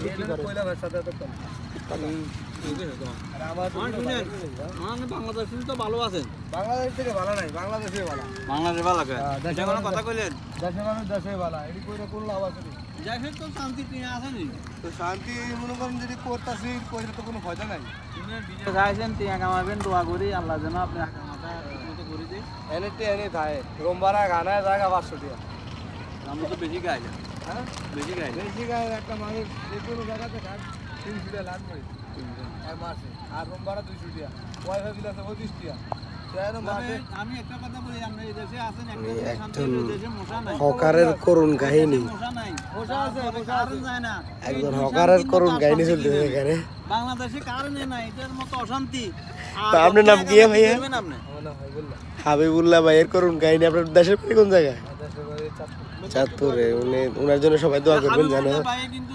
বিক্রি করে বাংলাদেশ তো ভালো আছেন, বাংলাদেশ থেকে ভালো নাই, বাংলাদেশে ভালো। বাংলাদেশ ভালো আছে। দেশে কোনো কথা কইলেন, দেশে মানুষ দেশে ভালো, এটি কইরা কোন লাভ আছে? দেশে তো শান্তি নিয়ে আসেনি। তো শান্তি মনে করেন যদি করতেছি, কইলে তো কোনো ফায়দা নাই। বিদেশ আইছেন, টিয়া কামাবেন, দোয়া করি আল্লাহ যেন আপনি আকামাটা ঠিকমতো করে দিই। এনে থাকে রোমবারা গানায় জায়গা 500 টাকা। আমরা তো বেশি গাইলে, হ্যাঁ বেশি গাইলে। বেশি গায়ে একটা মানুষ যে কোনো জায়গাতে খান 300 টাকা লাগবে এক মাসে, আর রোমবারা 200 টাকা, ওয়াইফাই বিল আছে 25 টাকা। আমি একটা কথা বলি, আমরা এই দেশে আছেন, একটা শান্তি এই দেশে মশা নাই, হকারের করুণ কাহিনী, মশা নাই, মশা আছে, মশা আছে। যায় না। একজন হকারের করুণ কাহিনী চলতেছে এখানে। বাংলাদেশে কারণে নাই, এটার মতো অশান্তি। তো আপনার নাম কি ভাইয়া? আপনি আমার নাম হাবিবুল্লাহ। হাবিবুল্লাহ ভাইয়ের করুণ কাহিনী। আপনার দেশের বাড়ি কোন জায়গায়? দেশের বাড়ি চাঁদপুর। চাঁদপুরে। উনি ওনার জন্য সবাই দোয়া করবেন জানো। ভাই কিন্তু